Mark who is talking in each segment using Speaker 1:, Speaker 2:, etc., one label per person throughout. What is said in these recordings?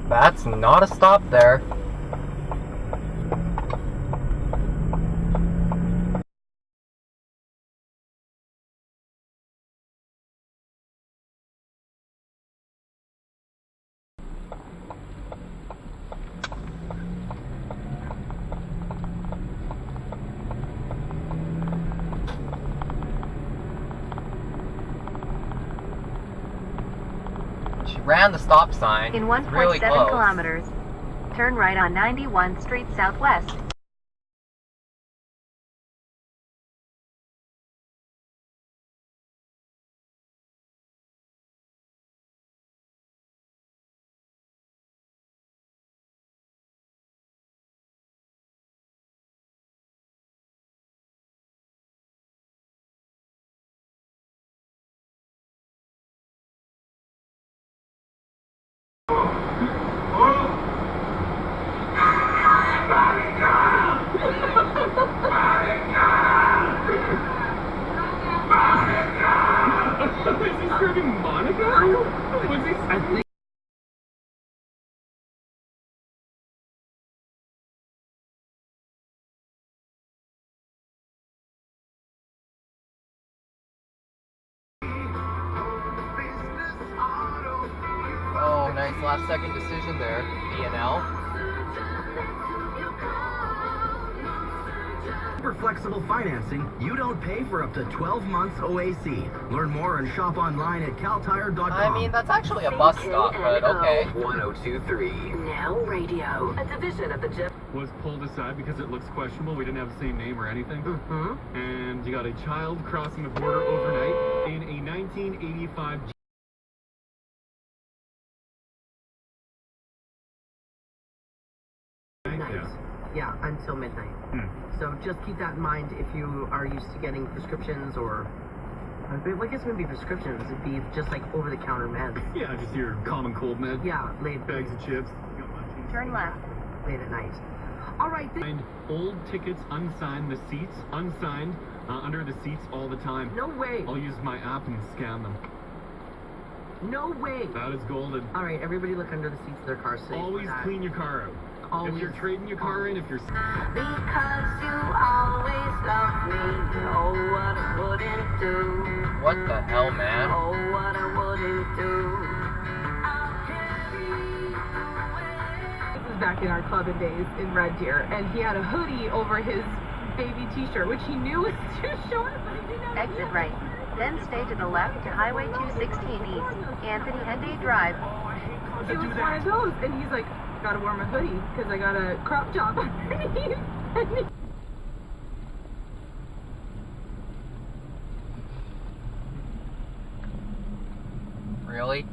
Speaker 1: That's not a stop there. She ran the stop sign.
Speaker 2: In 1.7
Speaker 1: really close.
Speaker 2: kilometers, turn right on 91 Street Southwest.
Speaker 3: Is he screaming Monica? Was he? I think.
Speaker 1: Oh, nice last second decision there, B&L.
Speaker 4: For flexible financing, you don't pay for up to 12 months OAC. Learn more and shop online at caltire.com.
Speaker 1: I mean, that's actually a bus stop, but okay.
Speaker 4: 1023.
Speaker 5: Now radio. A division of the gym.
Speaker 3: Was pulled aside because it looks questionable. We didn't have the same name or anything. And you got a child crossing the border overnight in a 1985
Speaker 6: Yeah, until midnight. So just keep that in mind if you are used to getting prescriptions or... Well, I guess it wouldn't be prescriptions. It'd be just like over-the-counter meds.
Speaker 3: Yeah, just your common cold meds.
Speaker 6: Yeah, late.
Speaker 3: Bags of chips.
Speaker 2: Turn left.
Speaker 6: Late at night. All right.
Speaker 3: And old tickets unsigned, the seats unsigned, under the seats all the time.
Speaker 6: No way.
Speaker 3: I'll use my app and scan them.
Speaker 6: No way.
Speaker 3: That is golden.
Speaker 6: All right, everybody look under the seats of their car.
Speaker 3: Always clean your car out.
Speaker 6: Always.
Speaker 3: If you're trading your car in, if you're...
Speaker 5: Because you always love me. Oh, what I wouldn't do.
Speaker 1: What the hell, man?
Speaker 5: Oh, what I wouldn't do.
Speaker 7: This is back in our clubbing days in Red Deer, and he had a hoodie over his baby t-shirt, which he knew was too short, but he didn't have
Speaker 2: Exit right. Then stay to the left to Highway 216 East, Anthony Henday Drive.
Speaker 7: It was one of those, and he's like, gotta wear my hoodie, because I got a crop top underneath.
Speaker 1: Really?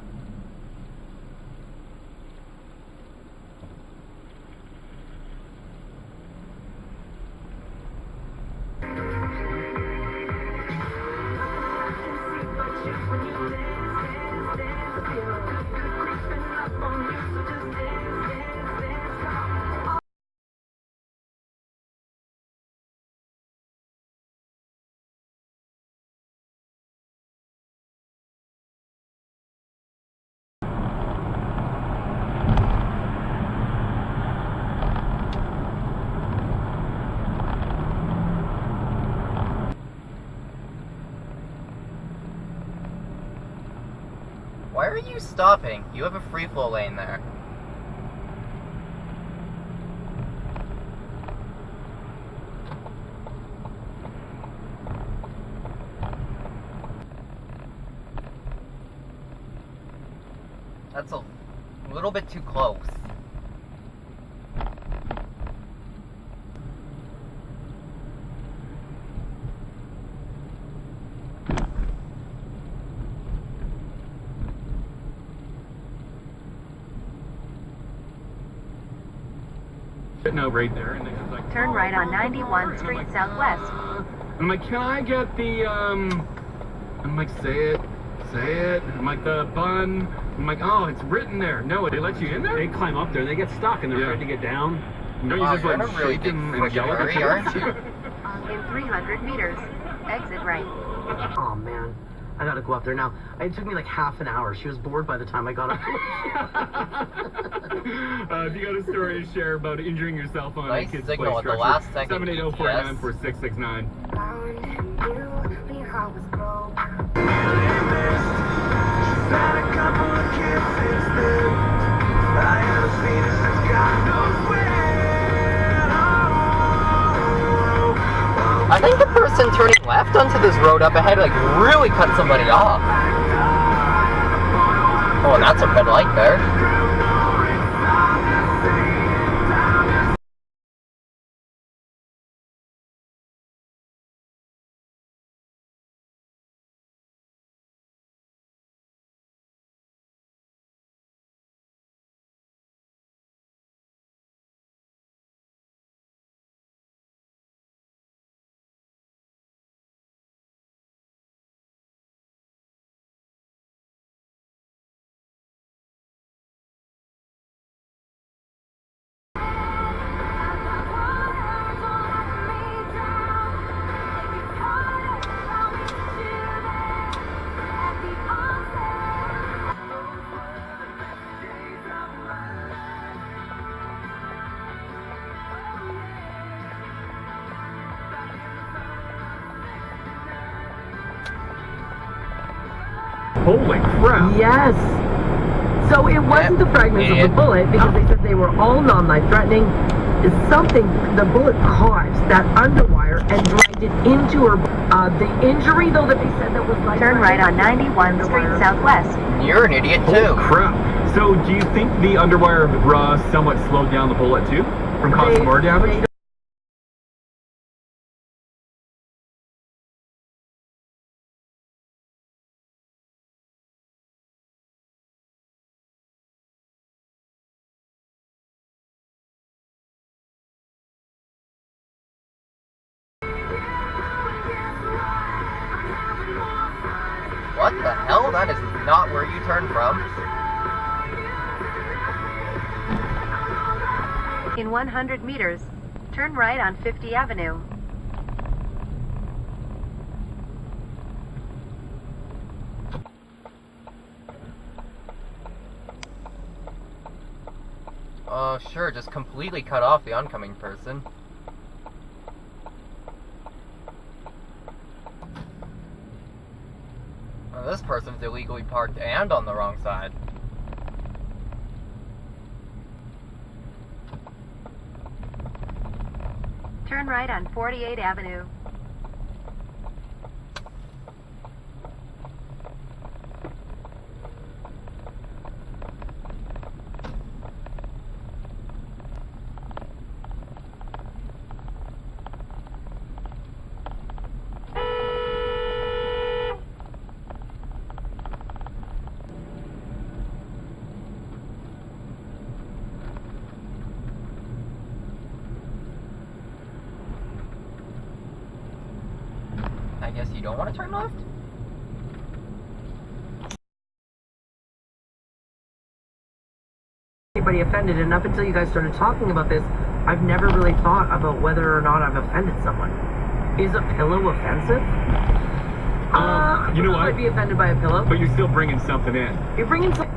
Speaker 1: Why are you stopping? You have a free flow lane there. That's a little bit too close.
Speaker 3: Sitting out right there, and they're just like...
Speaker 2: Turn right on 91 Street Southwest.
Speaker 3: I'm like, can I get the, I'm like, say it. I'm like, the bun. I'm like, oh, it's written there. No, they let you in there?
Speaker 8: They climb up there, they get stuck, and they're afraid to get down.
Speaker 3: No, you just
Speaker 1: you're
Speaker 3: like
Speaker 1: in a really
Speaker 3: shake
Speaker 1: big
Speaker 3: them and
Speaker 1: freaking
Speaker 3: yell at
Speaker 1: hurry,
Speaker 3: them.
Speaker 1: aren't you?
Speaker 2: In 300 meters, exit right.
Speaker 6: Oh, man. I gotta go up there now. It took me like half an hour. She was bored by the time I got up.
Speaker 3: If you got a story to share about injuring yourself on
Speaker 1: Nice
Speaker 3: a kid's
Speaker 1: signal
Speaker 3: play
Speaker 1: at the
Speaker 3: structure,
Speaker 1: last second,
Speaker 3: 780-499-4669.
Speaker 1: I think the person turning left onto this road up ahead like really cut somebody off. Oh, and that's a red light there.
Speaker 3: Holy crap!
Speaker 6: Yes. So it wasn't the fragments of the bullet because they said they were all non-life threatening. It's something the bullet caught that underwire and dragged it into her. The injury, though, that they said that was life.
Speaker 2: Turn right on 91 Street Southwest.
Speaker 1: You're an idiot too.
Speaker 3: Holy crap! So do you think the underwire somewhat slowed down the bullet too, from causing more damage?
Speaker 1: What the hell? That is not where you turned from.
Speaker 2: In 100 meters, turn right on 50 Avenue.
Speaker 1: Sure, just completely cut off the oncoming person. Well, this person's illegally parked and on the wrong side.
Speaker 2: Turn right on 48 Avenue.
Speaker 1: I guess you don't want to turn left?
Speaker 6: Anybody offended, and up until you guys started talking about this, I've never really thought about whether or not I've offended someone. Is a pillow offensive?
Speaker 3: You know what?
Speaker 6: I'd be offended by a pillow.
Speaker 3: But you're still bringing something in.
Speaker 6: You're bringing some.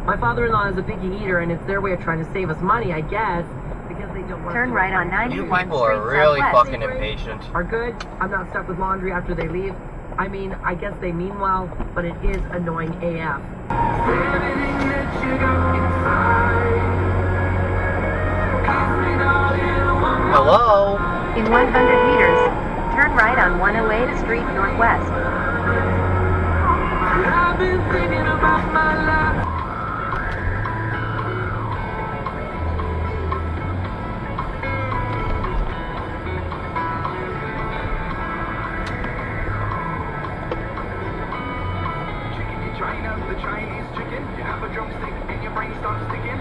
Speaker 6: My father-in-law is a picky eater, and it's their way of trying to save us money, I guess, because they don't want
Speaker 2: Turn
Speaker 6: to
Speaker 2: right on 91
Speaker 1: You
Speaker 2: Street
Speaker 1: people are really
Speaker 2: Southwest.
Speaker 1: fucking impatient.
Speaker 6: Are good. I'm not stuck with laundry after they leave. I mean, I guess they mean well, but it is annoying AF.
Speaker 1: Hello?
Speaker 2: In 100 meters, turn right on 108 Street Northwest.
Speaker 5: I've been thinking about my life.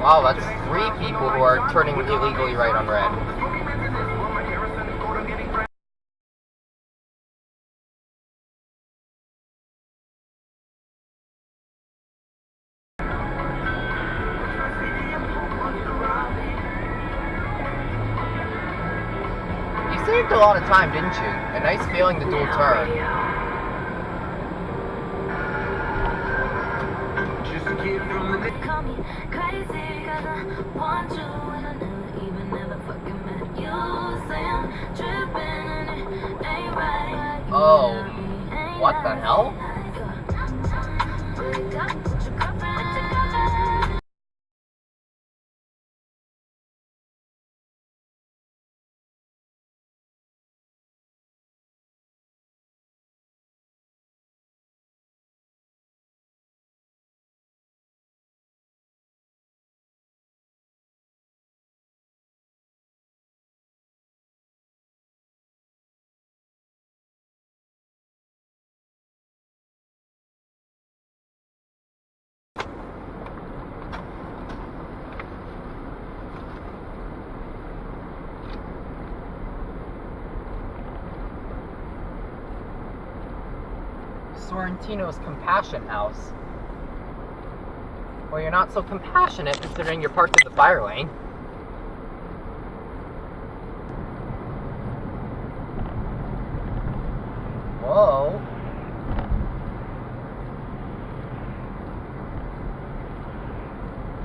Speaker 1: Wow, that's 3 people who are turning illegally right on red. You saved a lot of time, didn't you? A nice failing the dual turn.
Speaker 5: Call me crazy, never want you, and I never even never fucking met you. Say I'm tripping and it ain't right.
Speaker 1: Oh, what the hell? Sorrentino's Compassion House. Well, you're not so compassionate considering you're parked in the fire lane. Whoa.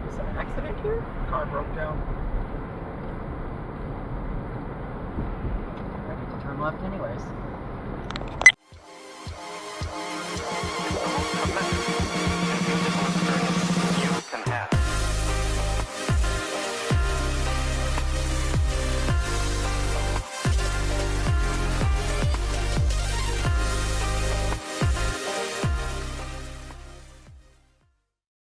Speaker 1: Is there an accident here?
Speaker 3: Car broke down.
Speaker 1: I need to turn left anyways.